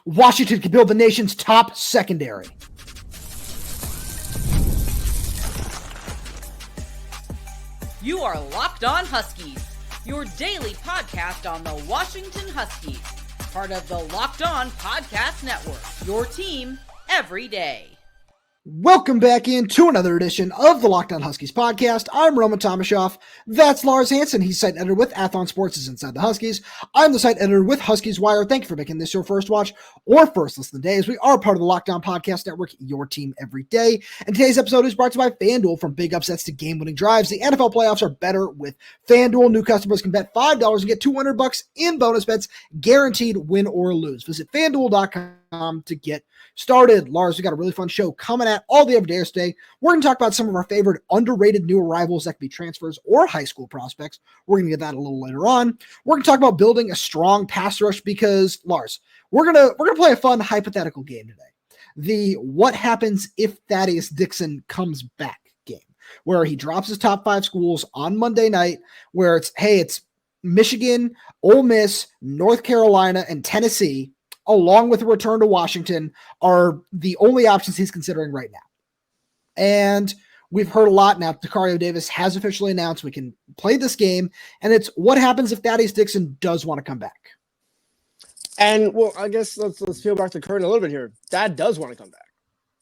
Washington can build the nation's top secondary. You are Locked On Huskies, your daily podcast on the Washington Huskies, part of the Locked On Podcast Network, your team every day. Welcome back into another edition of the Locked On Huskies podcast. I'm Roman Tomashoff. That's Lars Hanson. He's site editor with Athlon Sports' Inside the Huskies. I'm the site editor with Huskies Wire. Thank you for making this your first watch or first listen of the day, as we are part of the Locked On Podcast Network, your team every day. And today's episode is brought to you by FanDuel. From big upsets to game-winning drives, the NFL playoffs are better with FanDuel. New customers can bet $5 and get $200 in bonus bets, guaranteed win or lose. Visit FanDuel.com to get started. Lars, we got a really fun show coming at all the everydayers today. We're going to talk about some of our favorite underrated new arrivals that could be transfers or high school prospects. We're going to get that a little later on. We're going to talk about building a strong pass rush because, Lars, we're going to play a fun hypothetical game today. The what happens if Thaddeus Dixon comes back game, where he drops his top 5 schools on Monday night, where it's Michigan, Ole Miss, North Carolina, and Tennessee, along with a return to Washington, are the only options he's considering right now. And we've heard a lot now. Tacario Davis has officially announced we can play this game, and it's what happens if Thaddeus Dixon does want to come back. And well, I guess let's peel back the curtain a little bit here. Dad does want to come back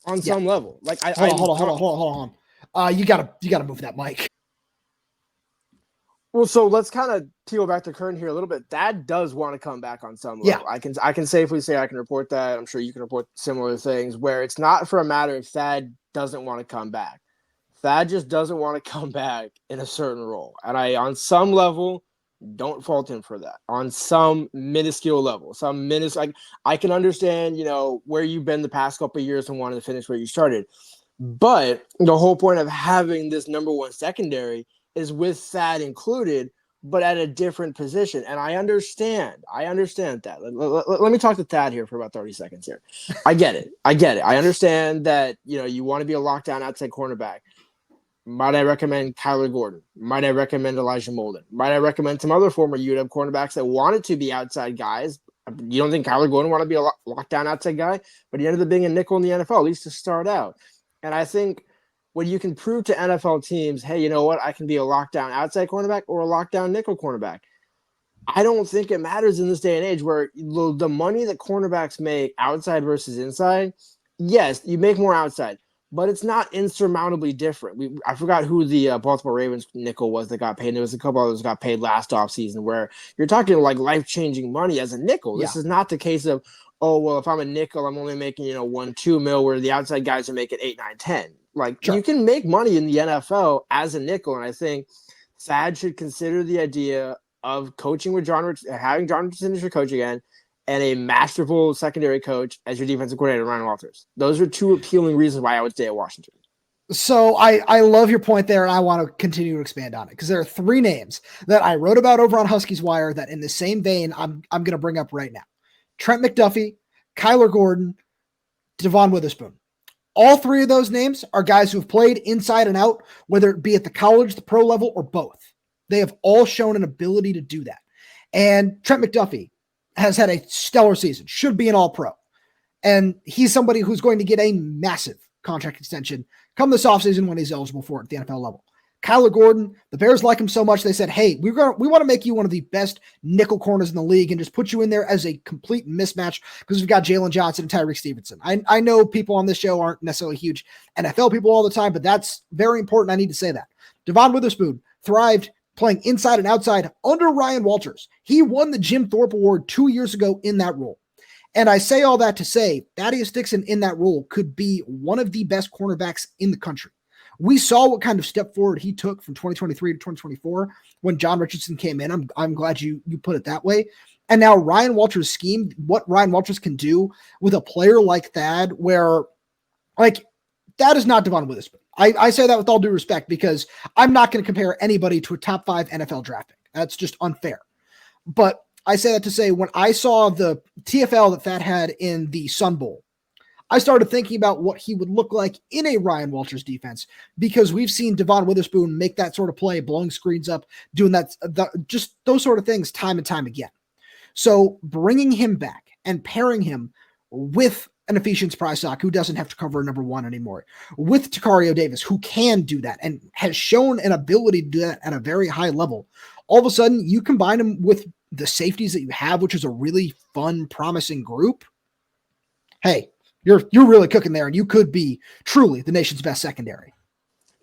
on some level. Like hold on. You gotta move that mic. Well, so let's kind of peel back the curtain here a little bit. Dad does want to come back on some level. Yeah. I can safely say I can report that. I'm sure you can report similar things where it's not for a matter of Thad doesn't want to come back. Thad just doesn't want to come back in a certain role. And on some level, don't fault him for that. On some minuscule level, I can understand, where you've been the past couple of years and wanted to finish where you started. But the whole point of having this number one secondary is with Thad included, but at a different position. And I understand that. Let me talk to Thad here for about 30 seconds here. I get it. I understand that, you want to be a lockdown outside cornerback. Might I recommend Kyler Gordon? Might I recommend Elijah Molden? Might I recommend some other former UW cornerbacks that wanted to be outside guys? You don't think Kyler Gordon want to be a lockdown outside guy? But he ended up being a nickel in the NFL, at least to start out. And I think when you can prove to NFL teams, hey, you know what? I can be a lockdown outside cornerback or a lockdown nickel cornerback. I don't think it matters in this day and age where the money that cornerbacks make outside versus inside, yes, you make more outside, but it's not insurmountably different. I forgot who the Baltimore Ravens nickel was that got paid. There was a couple others that got paid last offseason where you're talking like life-changing money as a nickel. This is not the case of, oh, well, if I'm a nickel, I'm only making, $1-2 million where the outside guys are making 8, 9, 10. Sure. You can make money in the NFL as a nickel, and I think Thad should consider the idea of coaching with having John Richardson as your coach again, and a masterful secondary coach as your defensive coordinator, Ryan Walters. Those are two appealing reasons why I would stay at Washington. So I love your point there, and I want to continue to expand on it because there are 3 names that I wrote about over on Huskies Wire that in the same vein I'm going to bring up right now. Trent McDuffie, Kyler Gordon, Devon Witherspoon. All 3 of those names are guys who have played inside and out, whether it be at the college, the pro level, or both. They have all shown an ability to do that. And Trent McDuffie has had a stellar season, should be an all-pro. And he's somebody who's going to get a massive contract extension come this offseason when he's eligible for it at the NFL level. Kyler Gordon, the Bears like him so much, they said, hey, we want to make you one of the best nickel corners in the league and just put you in there as a complete mismatch because we've got Jalen Johnson and Tyreek Stevenson. I know people on this show aren't necessarily huge NFL people all the time, but that's very important. I need to say that. Devon Witherspoon thrived playing inside and outside under Ryan Walters. He won the Jim Thorpe Award 2 years ago in that role. And I say all that to say Thaddeus Dixon in that role could be one of the best cornerbacks in the country. We saw what kind of step forward he took from 2023 to 2024 when John Richardson came in. I'm glad you put it that way. And now Ryan Walters' scheme, what Ryan Walters can do with a player like Thad, where that is not Devon Witherspoon. I say that with all due respect because I'm not going to compare anybody to a top 5 NFL draft pick. That's just unfair. But I say that to say when I saw the TFL that Thad had in the Sun Bowl, I started thinking about what he would look like in a Ryan Walters defense because we've seen Devon Witherspoon make that sort of play, blowing screens up, doing that, just those sort of things time and time again. So bringing him back and pairing him with an Ephesians Prysock who doesn't have to cover number one anymore, with Tacario Davis who can do that and has shown an ability to do that at a very high level. All of a sudden, you combine them with the safeties that you have, which is a really fun, promising group. Hey, you're really cooking there, and you could be truly the nation's best secondary.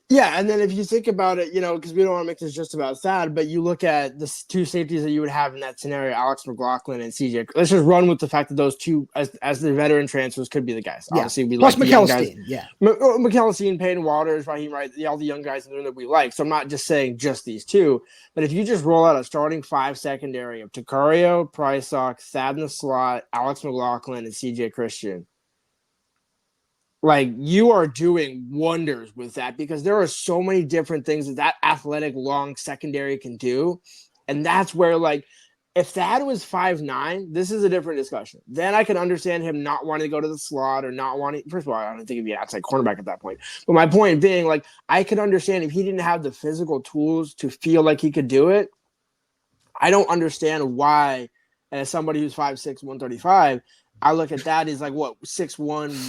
Yeah, and then if you think about it, because we don't want to make this just about Thad, but you look at the two safeties that you would have in that scenario, Alex McLaughlin and CJ. Let's just run with the fact that those two, as the veteran transfers, could be the guys. Yeah. Obviously, we plus like the young guys. Yeah. McKellisteen, Peyton Waters, Raheem Wright, all the young guys in the room that we like. So I'm not just saying just these two, but if you just roll out a starting 5 secondary of Tacario, Prysock, Thad in the slot, Alex McLaughlin, and CJ Christian, like, you are doing wonders with that, because there are so many different things that athletic long secondary can do. And that's where, like, if Thad was 5'9", this is a different discussion. Then I can understand him not wanting to go to the slot or not wanting. First of all, I don't think he'd be an outside cornerback at that point. But my point being, like, I could understand if he didn't have the physical tools to feel like he could do it. I don't understand why, as somebody who's 5'6", 135, I look at that as like, what, 6'1",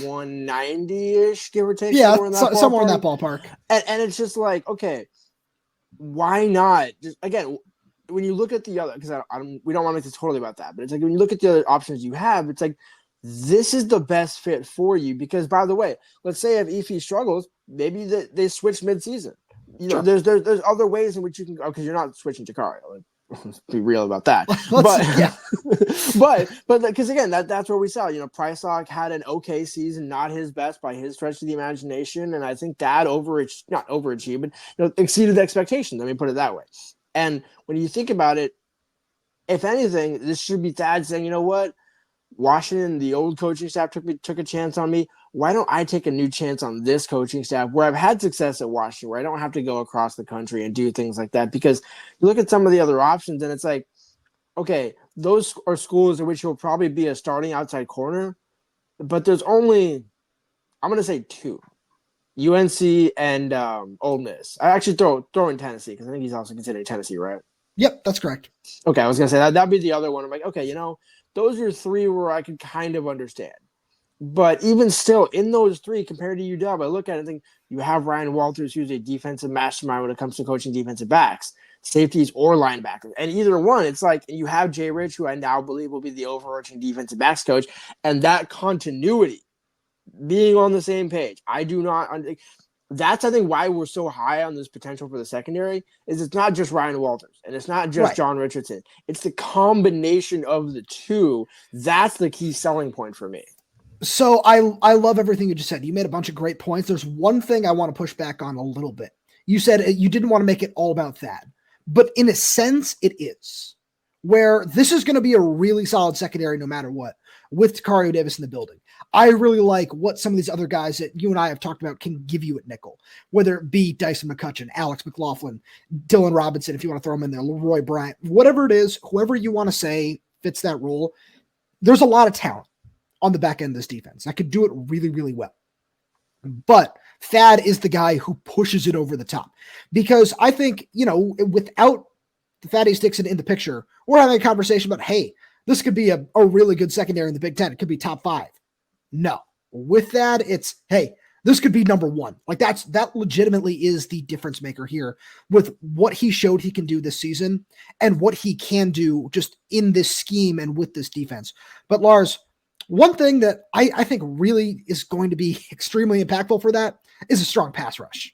190-ish, give or take? Yeah, somewhere in that ballpark. And it's just like, okay, why not? Just, again, when you look at the other, because we don't want to make this totally about that, but it's like when you look at the other options you have, it's like, this is the best fit for you. Because, by the way, let's say if Efi struggles, maybe they switch midseason. Sure. There's other ways in which you can go, because you're not switching to Tacario. Like, let's be real about that. But because again, that's where we saw, Prysock had an okay season, not his best by his stretch of the imagination, and I think that not overachieved, but exceeded the expectations. Let me put it that way. And when you think about it, if anything, this should be Thad saying, you know what, Washington, the old coaching staff took a chance on me. Why don't I take a new chance on this coaching staff where I've had success at Washington, where I don't have to go across the country and do things like that? Because you look at some of the other options and it's like, okay, those are schools in which you'll probably be a starting outside corner, but there's only, I'm going to say 2, UNC and Ole Miss. I actually throw in Tennessee, because I think he's also considered Tennessee, right? Yep, that's correct. Okay, I was going to say that'd be the other one. I'm like, okay, those are 3 where I could kind of understand. But even still, in those 3, compared to UW, I look at it and think you have Ryan Walters, who's a defensive mastermind when it comes to coaching defensive backs, safeties, or linebackers. And either one, it's like you have Jay Rich, who I now believe will be the overarching defensive backs coach, and that continuity, being on the same page. I do not – that's, I think, why we're so high on this potential for the secondary, is it's not just Ryan Walters, and it's not just John Richardson. It's the combination of the two. That's the key selling point for me. So I love everything you just said. You made a bunch of great points. There's one thing I want to push back on a little bit. You said you didn't want to make it all about Thad, but in a sense it is, where this is going to be a really solid secondary no matter what, with Tacario Davis in the building. I really like what some of these other guys that you and I have talked about can give you at nickel, whether it be Dyson McCutcheon, Alex McLaughlin, Dylan Robinson, if you want to throw him in there, Leroy Bryant, whatever it is, whoever you want to say fits that role. There's a lot of talent on the back end of this defense. I could do it really, really well. But Thad is the guy who pushes it over the top, because I think, without Thaddeus Dixon in the picture, we're having a conversation about, hey, this could be a really good secondary in the Big Ten. It could be top 5. No, with that, it's, hey, this could be number 1. Like that legitimately is the difference maker here with what he showed he can do this season and what he can do just in this scheme and with this defense. But Lars, one thing that I think really is going to be extremely impactful for that is a strong pass rush,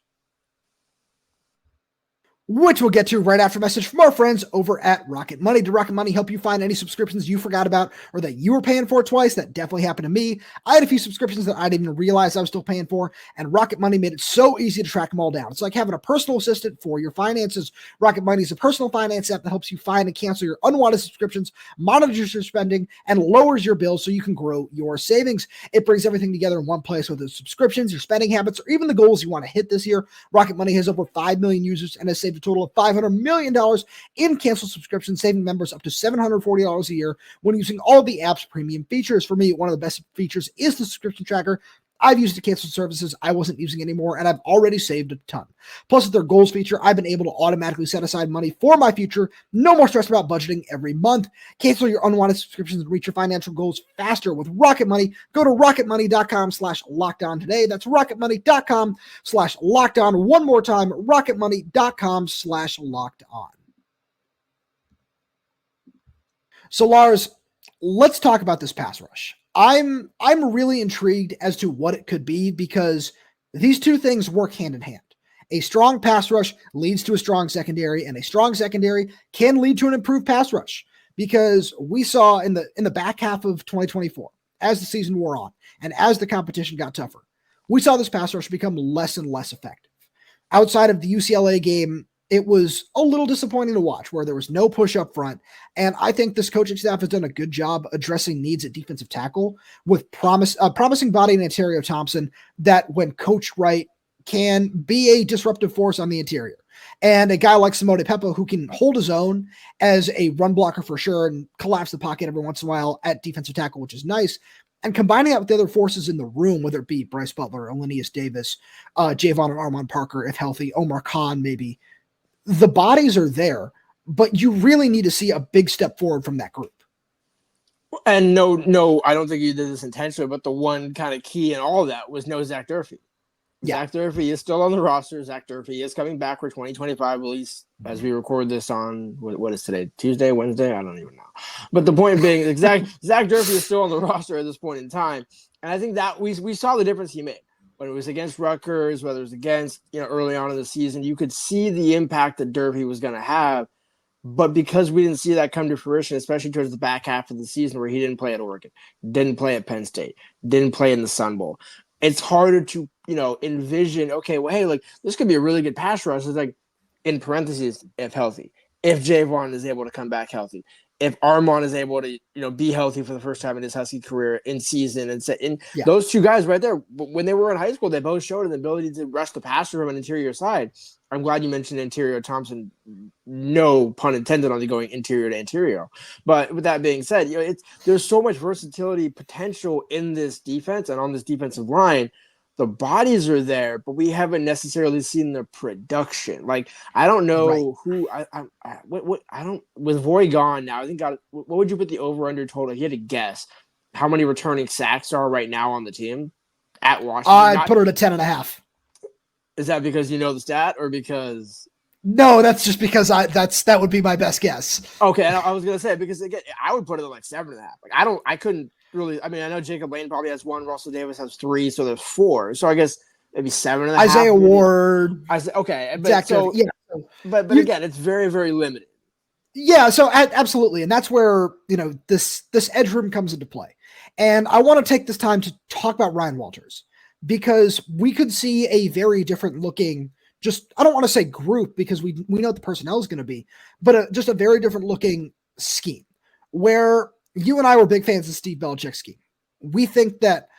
which we'll get to right after a message from our friends over at Rocket Money. Did Rocket Money help you find any subscriptions you forgot about or that you were paying for twice? That definitely happened to me. I had a few subscriptions that I didn't even realize I was still paying for, and Rocket Money made it so easy to track them all down. It's like having a personal assistant for your finances. Rocket Money is a personal finance app that helps you find and cancel your unwanted subscriptions, monitors your spending, and lowers your bills so you can grow your savings. It brings everything together in one place, whether it's subscriptions, your spending habits, or even the goals you want to hit this year. Rocket Money has over 5 million users and has saved a total of $500 million in canceled subscriptions, saving members up to $740 a year when using all the app's premium features. For me, one of the best features is the subscription tracker. I've used to cancel services I wasn't using anymore, and I've already saved a ton. Plus, with their goals feature, I've been able to automatically set aside money for my future. No more stress about budgeting every month. Cancel your unwanted subscriptions and reach your financial goals faster with Rocket Money. Go to rocketmoney.com/lockedon today. That's rocketmoney.com/lockedon. One more time, rocketmoney.com/lockedon. So, Lars, let's talk about this pass rush. I'm really intrigued as to what it could be because these two things work hand in hand. A strong pass rush leads to a strong secondary, and a strong secondary can lead to an improved pass rush because we saw in the back half of 2024, as the season wore on and as the competition got tougher, we saw this pass rush become less and less effective. Outside of the UCLA game, it was a little disappointing to watch where there was no push up front. And I think this coaching staff has done a good job addressing needs at defensive tackle with promising body in Anterio Thompson that when coached right can be a disruptive force on the interior. And a guy like Simone Peppa who can hold his own as a run blocker for sure and collapse the pocket every once in a while at defensive tackle, which is nice. And combining that with the other forces in the room, whether it be Bryce Butler, Alenius Davis, Javon and Armand Parker, if healthy, Omar Khan maybe, the bodies are there, but you really need to see a big step forward from that group. And no, I don't think you did this intentionally, but the one kind of key in all of that was no Zach Durfee. Yeah. Zach Durfee is still on the roster. Zach Durfee is coming back for 2025, at least as we record this on, what is today? Tuesday, Wednesday? I don't even know. But the point being, Zach Durfee is still on the roster at this point in time. And I think that we saw the difference he made. When it was against Rutgers, whether it was against, early on in the season, you could see the impact that Durfee was going to have. But because we didn't see that come to fruition, especially towards the back half of the season where he didn't play at Oregon, didn't play at Penn State, didn't play in the Sun Bowl, it's harder to, envision, okay, well, hey, this could be a really good pass rush. It's like, in parentheses, if healthy, if Javon is able to come back healthy, if Armand is able to, be healthy for the first time in his Husky career in season those two guys right there, when they were in high school, they both showed an ability to rush the passer from an interior side. I'm glad you mentioned Anterio Thompson, no pun intended on the going interior to interior. But with that being said, there's so much versatility potential in this defense and on this defensive line. The bodies are there, but we haven't necessarily seen the production. I don't know who I don't with Voy gone now. I think what would you put the over under total? He had to guess how many returning sacks are right now on the team at Washington. I put it at 10.5. Is that because you know the stat or because? No, that's just because that would be my best guess. Okay, I was gonna say because again, I would put it at 7.5. I couldn't really. I mean, I know Jacob Lane probably has 1. Russell Davis has 3, so there's 4. So I guess maybe 7.5. Isaiah Ward. Okay, but exactly. But again, it's very, very limited. Yeah, so absolutely, and that's where this edge room comes into play. And I want to take this time to talk about Ryan Walters because we could see a very different looking. I don't want to say group because we know what the personnel is going to be, but just a very different looking scheme where you and I were big fans of Steve Belichick's scheme. We think that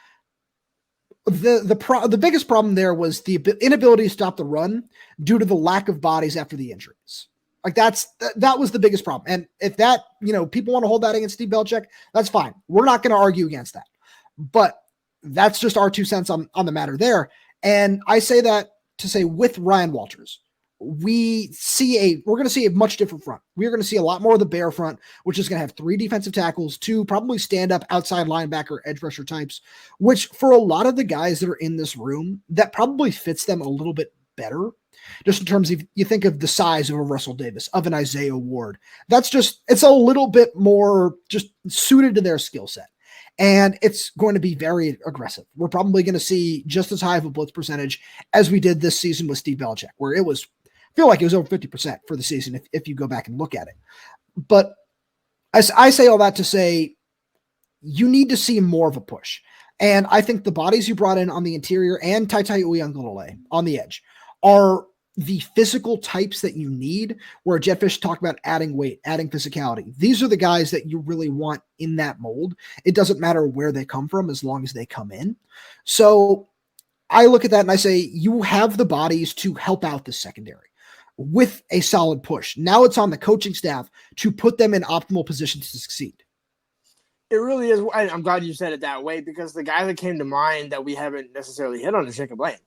the biggest problem there was the inability to stop the run due to the lack of bodies after the injuries. That was the biggest problem. And if that, people want to hold that against Steve Belichick, that's fine. We're not going to argue against that, but that's just our 2 cents on the matter there. And I say that to say with Ryan Walters, we're going to see a much different front. We're going to see a lot more of the bear front, which is going to have 3 defensive tackles, 2 probably stand up outside linebacker, edge rusher types, which for a lot of the guys that are in this room, that probably fits them a little bit better. Just in terms of, you think of the size of a Russell Davis, of an Isaiah Ward, it's a little bit more just suited to their skill set. And it's going to be very aggressive. We're probably going to see just as high of a blitz percentage as we did this season with Steve Belichick, where I feel like it was over 50% for the season if you go back and look at it. But as I say all that to say, you need to see more of a push. And I think the bodies you brought in on the interior and Taitai Uyunglele on the edge are the physical types that you need, where Jedd Fisch talked about adding weight, adding physicality. These are the guys that you really want in that mold. It doesn't matter where they come from as long as they come in. So I look at that and I say, you have the bodies to help out the secondary with a solid push. Now it's on the coaching staff to put them in optimal positions to succeed. It really is. I'm glad you said it that way because the guy that came to mind that we haven't necessarily hit on is Jacob Lane.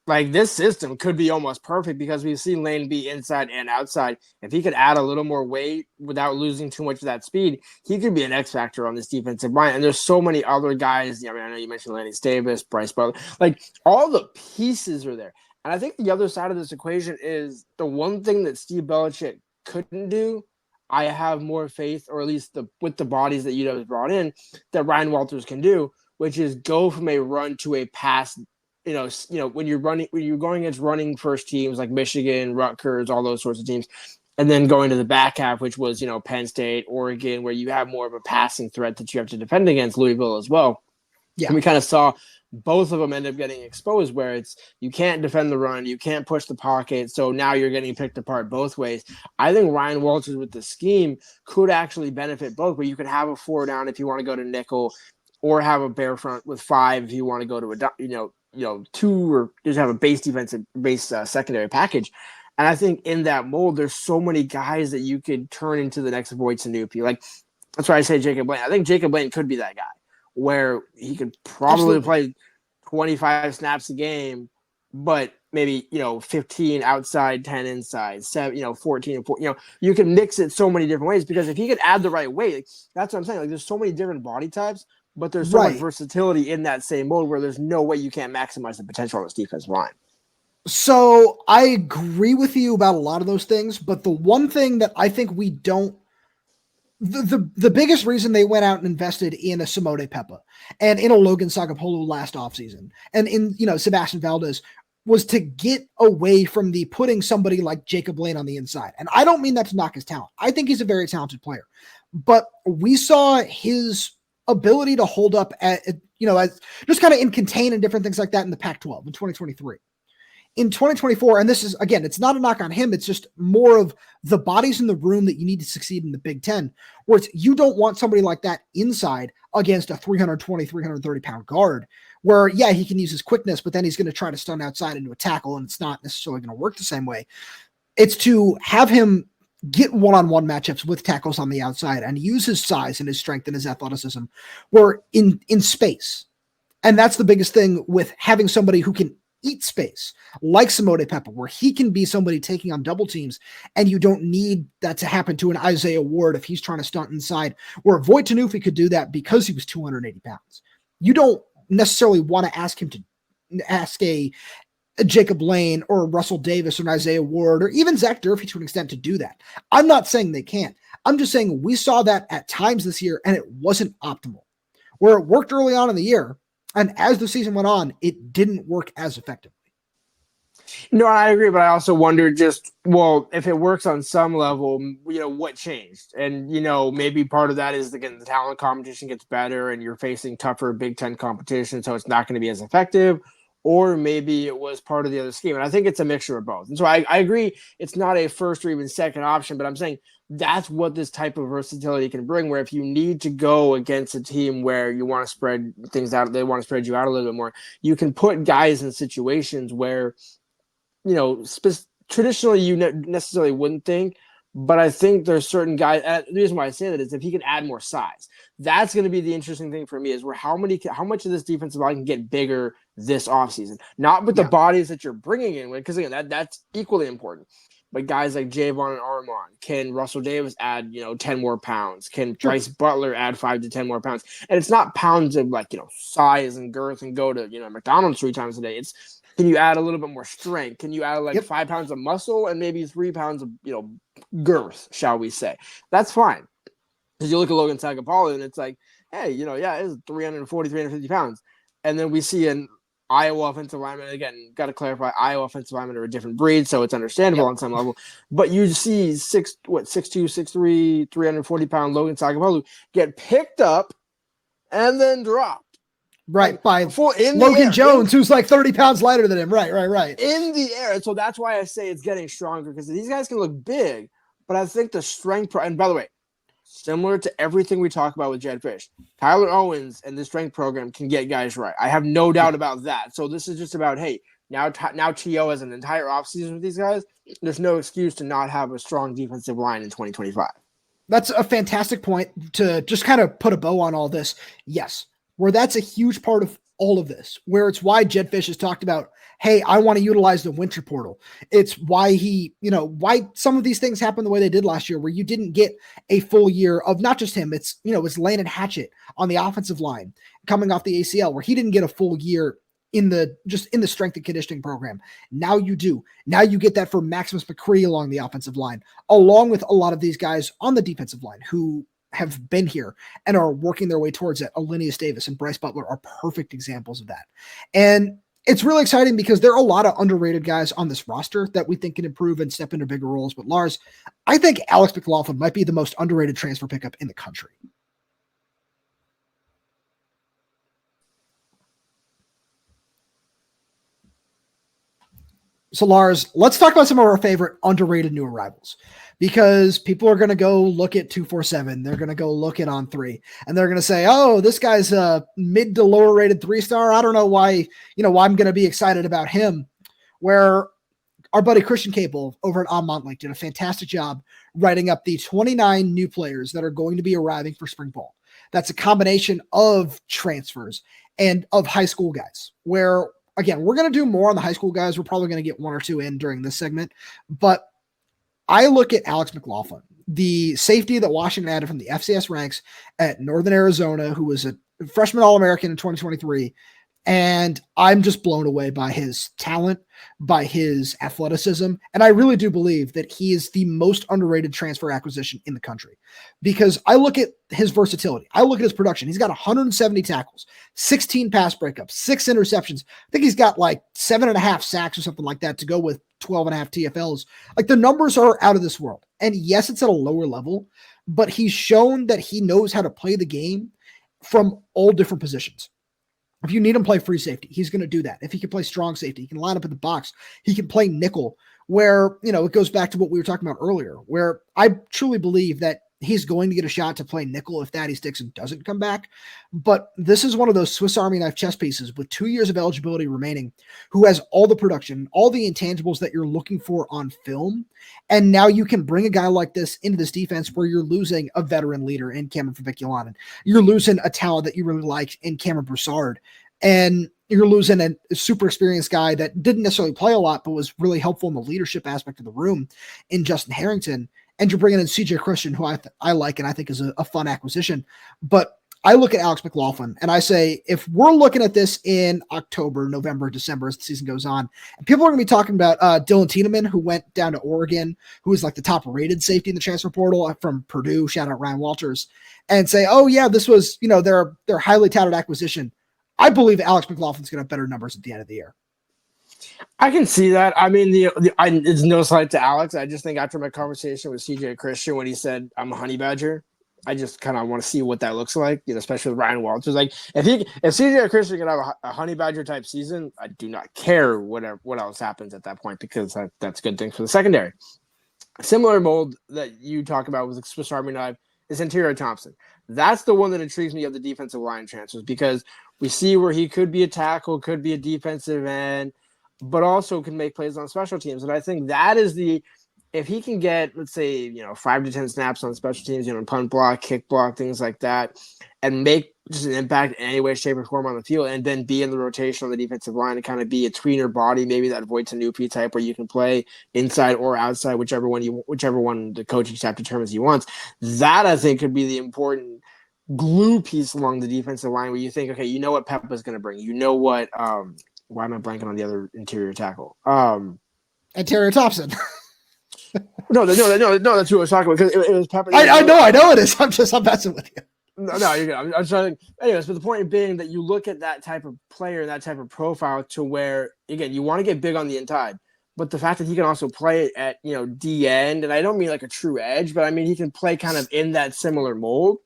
Like, this system could be almost perfect because we've seen Lane be inside and outside. If he could add a little more weight without losing too much of that speed, he could be an X factor on this defensive line. And there's so many other guys. I mean, I know you mentioned Lanny Davis, Bryce Butler. Like, all the pieces are there. And I think the other side of this equation is the one thing that Steve Belichick couldn't do. I have more faith, or at least with the bodies that UW has brought in, that Ryan Walters can do, which is go from a run to a pass. You know, when you're going against running first teams like Michigan, Rutgers, all those sorts of teams, and then going to the back half, which was, Penn State, Oregon, where you have more of a passing threat that you have to defend against, Louisville as well. Yeah. And we kind of saw both of them end up getting exposed where you can't defend the run, you can't push the pocket, so now you're getting picked apart both ways. I think Ryan Walters with the scheme could actually benefit both, where you could have a 4 down if you want to go to nickel, or have a bare front with 5 if you want to go to a 2, or just have a base defensive secondary package. And I think in that mold, there's so many guys that you could turn into the next Voight Sanupi. Like, that's why I say Jacob Lane. I think Jacob Lane could be that guy where he could probably play 25 snaps a game, but maybe, 15 outside, 10 inside, 14 and 4. You can mix it so many different ways because if he could add the right weight, that's what I'm saying. Like, there's so many different body types, but there's so much versatility in that same mode where there's no way you can't maximize the potential of this defensive line. So I agree with you about a lot of those things, but the one thing that I think we don't, the biggest reason they went out and invested in a Simone Peppa and in a Logan Sagapolu last offseason and in, Sebastian Valdez was to get away from the putting somebody like Jacob Lane on the inside. And I don't mean that to knock his talent. I think he's a very talented player, but we saw his ability to hold up at, as just kind of in contain and different things like that in the Pac-12 in 2023. In 2024, and this is, again, it's not a knock on him. It's just more of the bodies in the room that you need to succeed in the Big Ten, where you don't want somebody like that inside against a 320, 330-pound guard, where, yeah, he can use his quickness, but then he's going to try to stun outside into a tackle, and it's not necessarily going to work the same way. It's to have him get one-on-one matchups with tackles on the outside and use his size and his strength and his athleticism where in space. And that's the biggest thing with having somebody who can eat space, like Simone Peppa, where he can be somebody taking on double teams, and you don't need that to happen to an Isaiah Ward if he's trying to stunt inside, where Voight Sanupi could do that because he was 280 pounds. You don't necessarily want to ask him to ask a Jacob Lane or Russell Davis or an Isaiah Ward or even Zach Durfee to an extent to do that. I'm not saying they can't. I'm just saying we saw that at times this year, and it wasn't optimal. Where it worked early on in the year, and as the season went on, it didn't work as effectively. No, I agree, but I also wonder if it works on some level, what changed? And, maybe part of that is, again, the talent competition gets better and you're facing tougher Big Ten competition, so it's not going to be as effective. Or maybe it was part of the other scheme. And I think it's a mixture of both. And so I agree it's not a first or even second option, but I'm saying that's what this type of versatility can bring, where if you need to go against a team where you want to spread things out, they want to spread you out a little bit more, you can put guys in situations where, traditionally you necessarily wouldn't think, but I think there's certain guys, the reason why I say that is if he can add more size. That's going to be the interesting thing for me is where how much of this defensive line can get bigger this offseason. Not with the bodies that you're bringing in, because again, that's equally important. But guys like Javon and Armon, can Russell Davis add, 10 more pounds? Can Bryce Butler add 5 to 10 more pounds? And it's not pounds of size and girth and go to, McDonald's 3 times a day. It's, can you add a little bit more strength? Can you add 5 pounds of muscle and maybe 3 pounds of, girth, shall we say? That's fine. Because you look at Logan Sagapolu and it's like, hey, it's 340, 350 pounds. And then we see an Iowa offensive lineman, again, got to clarify, Iowa offensive linemen are a different breed, so it's understandable on some level. But you see 6'2", 6'3", 340-pound Logan Sagapolu get picked up and then dropped. Right, by Logan Jones, who's like 30 pounds lighter than him. Right. In the air. And so that's why I say it's getting stronger, because these guys can look big, but I think the strength, and by the way, similar to everything we talk about with Jedd Fisch, Tyler Owens and the strength program can get guys right. I have no doubt about that. So this is just about, hey, now T.O. has an entire offseason with these guys. There's no excuse to not have a strong defensive line in 2025. That's a fantastic point to just kind of put a bow on all this. Yes, where that's a huge part of all of this, where it's why Jedd Fisch has talked about, hey, I want to utilize the winter portal. It's why why some of these things happened the way they did last year, where you didn't get a full year of not just him, it's Landon Hatchett on the offensive line coming off the ACL, where he didn't get a full year in the strength and conditioning program. Now you do. Now you get that for Maximus McCree along the offensive line, along with a lot of these guys on the defensive line who have been here and are working their way towards it. Alinius Davis and Bryce Butler are perfect examples of that. And it's really exciting because there are a lot of underrated guys on this roster that we think can improve and step into bigger roles. But Lars, I think Alex McLaughlin might be the most underrated transfer pickup in the country. So Lars, let's talk about some of our favorite underrated new arrivals, because people are going to go look at 247. They're going to go look at On3, and they're going to say, oh, this guy's a mid to lower rated 3-star. I don't know why I'm going to be excited about him. Where our buddy Christian Cable over at On Montlake did a fantastic job writing up the 29 new players that are going to be arriving for spring ball. That's a combination of transfers and of high school guys, where again, we're going to do more on the high school guys. We're probably going to get one or two in during this segment. But I look at Alex McLaughlin, the safety that Washington added from the FCS ranks at Northern Arizona, who was a freshman All-American in 2023. And I'm just blown away by his talent, by his athleticism. And I really do believe that he is the most underrated transfer acquisition in the country, because I look at his versatility. I look at his production. He's got 170 tackles, 16 pass breakups, 6 interceptions. I think he's got like 7.5 sacks or something like that to go with 12.5 TFLs. Like, the numbers are out of this world. And yes, it's at a lower level, but he's shown that he knows how to play the game from all different positions. If you need him to play free safety, he's going to do that. If he can play strong safety, he can line up in the box. He can play nickel, where, it goes back to what we were talking about earlier, where I truly believe that he's going to get a shot to play nickel if Thaddeus Dixon doesn't come back. But this is one of those Swiss Army knife chess pieces with 2 years of eligibility remaining, who has all the production, all the intangibles that you're looking for on film. And now you can bring a guy like this into this defense where you're losing a veteran leader in Cameron Favikulainen. You're losing a talent that you really like in Cameron Broussard. And you're losing a super experienced guy that didn't necessarily play a lot, but was really helpful in the leadership aspect of the room in Justin Harrington. And you're bringing in CJ Christian, who I like and I think is a fun acquisition. But I look at Alex McLaughlin and I say, if we're looking at this in October, November, December, as the season goes on, and people are going to be talking about Dylan Tiedemann, who went down to Oregon, who is like the top rated safety in the transfer portal from Purdue, shout out Ryan Walters, and say, oh yeah, this was, their highly touted acquisition. I believe Alex McLaughlin's going to have better numbers at the end of the year. I can see that. I mean, it's no slight to Alex. I just think after my conversation with CJ Christian, when he said, I'm a honey badger, I just kind of want to see what that looks like, especially with Ryan Walters. Like, if CJ Christian can have a honey badger type season, I do not care what else happens at that point, because that's a good thing for the secondary. A similar mold that you talk about with the Swiss Army knife is Anterio Thompson. That's the one that intrigues me of the defensive line transfers, because we see where he could be a tackle, could be a defensive end, but also can make plays on special teams. And I think that is if he can get, let's say, 5 to 10 snaps on special teams, punt block, kick block, things like that, and make just an impact in any way, shape, or form on the field, and then be in the rotation on the defensive line and kind of be a tweener body, maybe that Voight Tanupi type, where you can play inside or outside, whichever one the coaching staff determines he wants. That, I think, could be the important glue piece along the defensive line, where you think, okay, you know what Peppa's going to bring. You know what why am I blanking on the other interior tackle? Anterio Thompson. No, that's who I was talking about, because it was Peppa. I know it is. I'm messing with you. No, you're good. I'm trying to. Anyways, but the point being that you look at that type of player, that type of profile, to where, again, you want to get big on the inside, but the fact that he can also play at D end, and I don't mean like a true edge, but I mean he can play kind of in that similar mold.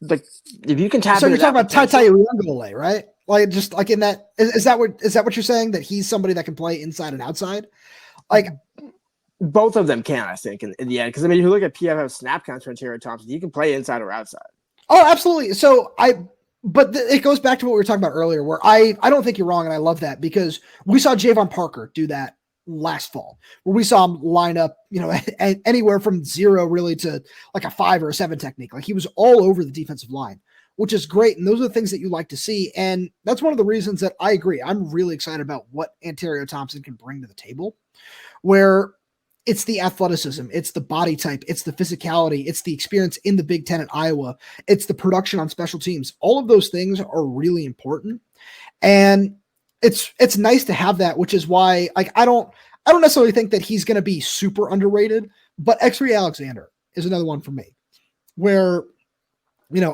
Like, if you can tap. So you're talking about Tacario Davis, right? Like, just like in that, is that what you're saying, that he's somebody that can play inside and outside? Like, both of them can, I think, in the end. Because I mean, if you look at PFF snap counts for Anterio Thompson, he can play inside or outside. Oh, absolutely. So it goes back to what we were talking about earlier, where I don't think you're wrong, and I love that, because we saw Javon Parker do that last fall, where we saw him line up, anywhere from 0 really to like a 5 or a 7 technique. Like he was all over the defensive line, which is great. And those are the things that you like to see. And that's one of the reasons that I agree. I'm really excited about what Anterio Thompson can bring to the table, where it's the athleticism, it's the body type, it's the physicality, it's the experience in the Big Ten at Iowa, it's the production on special teams. All of those things are really important. And it's nice to have that, which is why I don't necessarily think that he's going to be super underrated, but Xe'ree Alexander is another one for me where,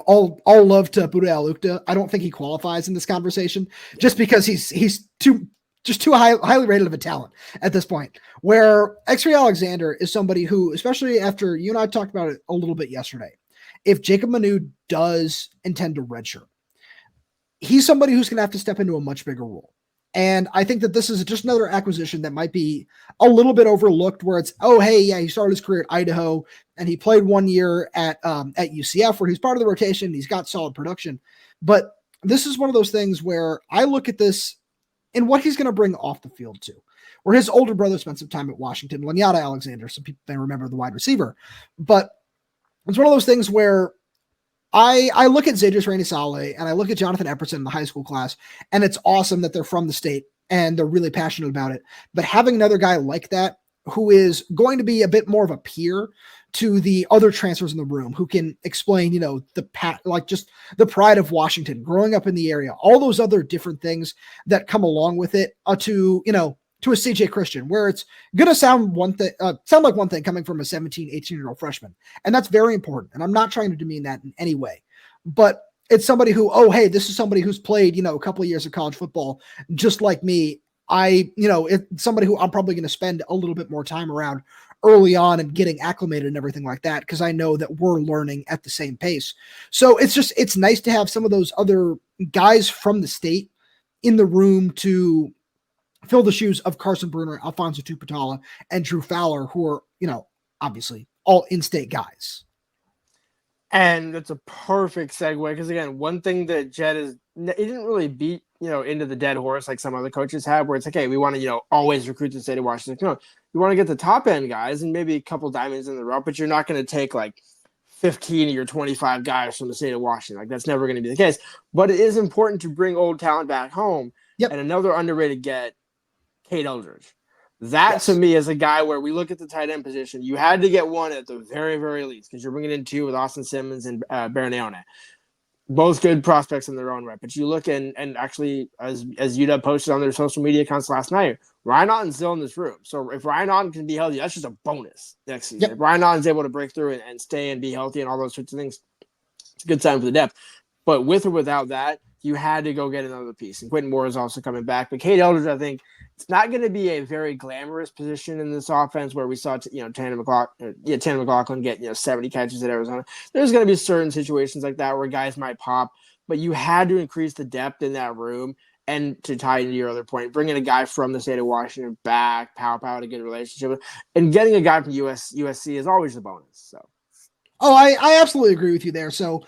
all love to Buda Alukta. I don't think he qualifies in this conversation just because he's too highly rated of a talent at this point, where Xe'ree Alexander is somebody who, especially after you and I talked about it a little bit yesterday, if Jacob Manu does intend to redshirt, he's somebody who's going to have to step into a much bigger role. And I think that this is just another acquisition that might be a little bit overlooked, where it's, oh, hey, yeah, he started his career at Idaho and he played 1 year at UCF where he's part of the rotation. He's got solid production. But this is one of those things where I look at this and what he's going to bring off the field too, where his older brother spent some time at Washington, Lanyata Alexander. Some people may remember the wide receiver, but it's one of those things where I look at Zedrius Rainey-Saleh and I look at Jonathan Epperson in the high school class, and it's awesome that they're from the state and they're really passionate about it. But having another guy like that, who is going to be a bit more of a peer to the other transfers in the room, who can explain, just the pride of Washington, growing up in the area, all those other different things that come along with it, to a CJ Christian, where it's going to sound like one thing coming from a 17, 18-year-old freshman. And that's very important. And I'm not trying to demean that in any way, but it's somebody who, oh, hey, this is somebody who's played, a couple of years of college football, just like me. It's somebody who I'm probably going to spend a little bit more time around early on and getting acclimated and everything like that, because I know that we're learning at the same pace. So it's nice to have some of those other guys from the state in the room to fill the shoes of Carson Bruner, Alfonso Tupatala, and Drew Fowler, who are, obviously all in-state guys. And that's a perfect segue, because again, one thing that Jedd is, he didn't really beat, into the dead horse like some other coaches have, where it's like, hey, we want to, always recruit the state of Washington. No, you want to get the top end guys and maybe a couple diamonds in the rough, but you're not going to take like 15 of your 25 guys from the state of Washington. Like, that's never going to be the case. But it is important to bring old talent back home. Yep. And another underrated get, Cade Eldridge. That, to me, is a guy where we look at the tight end position. You had to get one at the very, very least, because you're bringing in 2 with Austin Simmons and Bernione. Both good prospects in their own right. But you look and actually, as UW posted on their social media accounts last night, Ryan Otten's still in this room. So if Ryan Otten can be healthy, that's just a bonus next season. Yep. If Ryan Otten's able to break through and stay and be healthy and all those sorts of things, it's a good sign for the depth. But with or without that, you had to go get another piece. And Quentin Moore is also coming back. But Cade Eldridge, I think, it's not going to be a very glamorous position in this offense where we saw, Tanner McLaughlin get, 70 catches at Arizona. There's going to be certain situations like that where guys might pop, but you had to increase the depth in that room. And to tie into your other point, bringing a guy from the state of Washington back, Pow had a good relationship with, and getting a guy from USC is always a bonus. So, I absolutely agree with you there. So,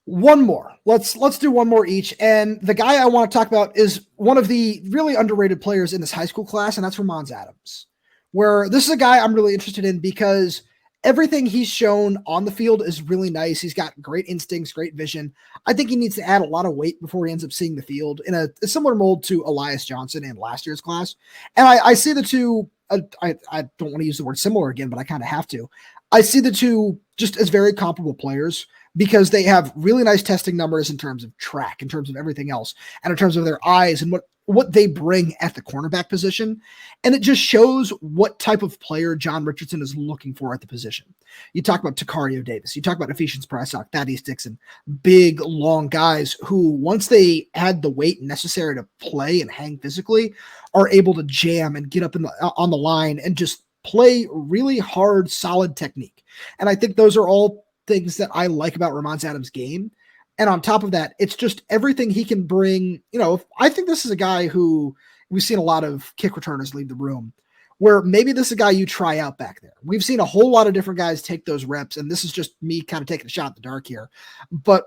one more. Let's do one more each. And the guy I want to talk about is one of the really underrated players in this high school class, and that's Ramonz Adams, where this is a guy I'm really interested in because everything he's shown on the field is really nice. He's got great instincts, great vision. I think he needs to add a lot of weight before he ends up seeing the field in a similar mold to Elias Johnson in last year's class. And I see the two, I don't want to use the word similar again, but I kind of have to. I see the two just as very comparable players, because they have really nice testing numbers in terms of track, in terms of everything else, and in terms of their eyes and what they bring at the cornerback position. And it just shows what type of player John Richardson is looking for at the position. You talk about Tacario Davis. You talk about Ephesians Pressock, Thaddeus Dixon, big, long guys who, once they had the weight necessary to play and hang physically, are able to jam and get up on the line and just play really hard, solid technique. And I think those are all things that I like about Ramonz Adams' game. And on top of that, it's just everything he can bring. I think this is a guy who we've seen a lot of kick returners leave the room, where maybe this is a guy you try out back there. We've seen a whole lot of different guys take those reps, and this is just me kind of taking a shot in the dark here. But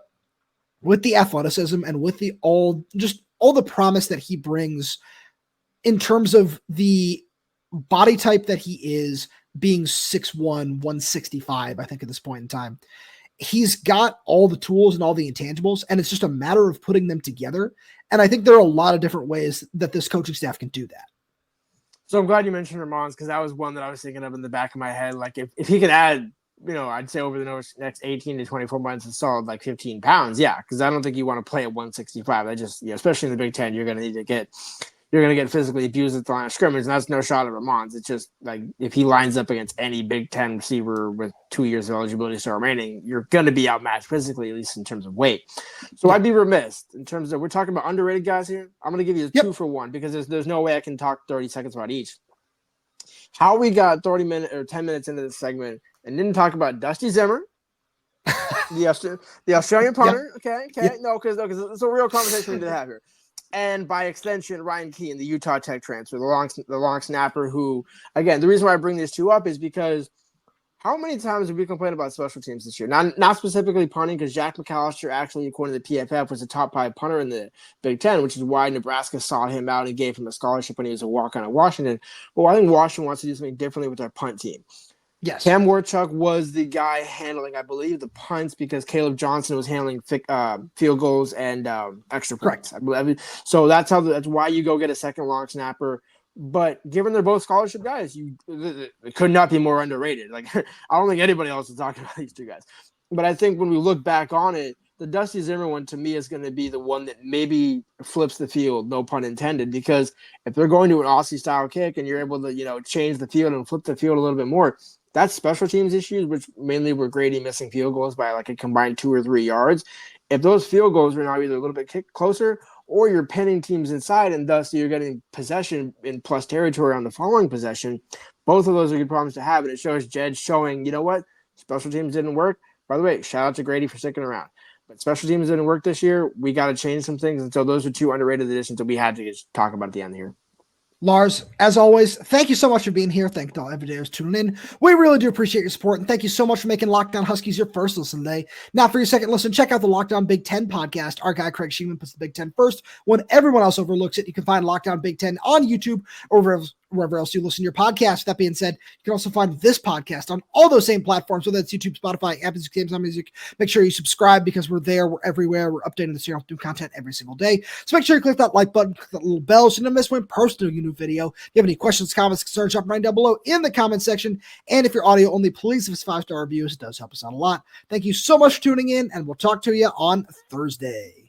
with the athleticism and with all the promise that he brings in terms of the body type that he is, being 6'1", 165, I think at this point in time, he's got all the tools and all the intangibles, and it's just a matter of putting them together. And I think there are a lot of different ways that this coaching staff can do that. So I'm glad you mentioned Ramonz, because that was one that I was thinking of in the back of my head. Like if he could add, I'd say over the next 18 to 24 months, a solid like 15 pounds. Yeah, because I don't think you want to play at 165. That just, especially in the Big Ten, you're going to get physically abused at the line of scrimmage, and that's no shot at Ramonz. It's just like if he lines up against any Big Ten receiver with 2 years of eligibility still remaining, you're going to be outmatched physically, at least in terms of weight. So I'd be remiss in terms of, we're talking about underrated guys here. I'm going to give you a 2 for 1, because there's no way I can talk 30 seconds about each. How we got 30 minutes or 10 minutes into this segment and didn't talk about Dusty Zimmer, the Australian punter. Okay. No, because it's a real conversation we need to have here. And by extension, Ryan Kean, the Utah Tech transfer, the long snapper, who, again, the reason why I bring these two up is because how many times have we complained about special teams this year? Not specifically punting, because Jack McAllister, actually, according to the PFF, was a top 5 punter in the Big Ten, which is why Nebraska sought him out and gave him a scholarship when he was a walk-on at Washington. But I think Washington wants to do something differently with their punt team. Yes. Cam Warchuk was the guy handling, I believe, the punts, because Caleb Johnson was handling field goals and extra points. Correct. So that's why you go get a second long snapper. But given they're both scholarship guys, it could not be more underrated. Like, I don't think anybody else is talking about these two guys. But I think when we look back on it, the Dusty Zimmer one, to me, is going to be the one that maybe flips the field, no pun intended, because if they're going to an Aussie-style kick and you're able to, change the field and flip the field a little bit more, that's special teams issues, which mainly were Grady missing field goals by like a combined 2 or 3 yards. If those field goals are now either a little bit closer, or you're pinning teams inside, and thus you're getting possession in plus territory on the following possession, both of those are good problems to have. And it shows Jedd showing, special teams didn't work. By the way, shout out to Grady for sticking around. But special teams didn't work this year. We got to change some things. And so those are 2 underrated additions that we had to just talk about at the end here. Lars, as always, thank you so much for being here. Thank you to all everydayers tuning in. We really do appreciate your support, and thank you so much for making Locked On Huskies your first listen today. Now, for your second listen, check out the Locked On Big Ten podcast. Our guy Craig Sheeman puts the Big Ten first when everyone else overlooks it. You can find Locked On Big Ten on YouTube or wherever else you listen to your podcast. That being said, you can also find this podcast on all those same platforms, whether it's YouTube, Spotify, Apple Music, Amazon Music. Make sure you subscribe, because we're there. We're everywhere. We're updating this new content every single day. So make sure you click that like button, click that little bell, so you don't miss when posting a new video. If you have any questions, comments, concerns, drop right down below in the comment section. And if you're audio only, please give us 5-star reviews. It does help us out a lot. Thank you so much for tuning in, and we'll talk to you on Thursday.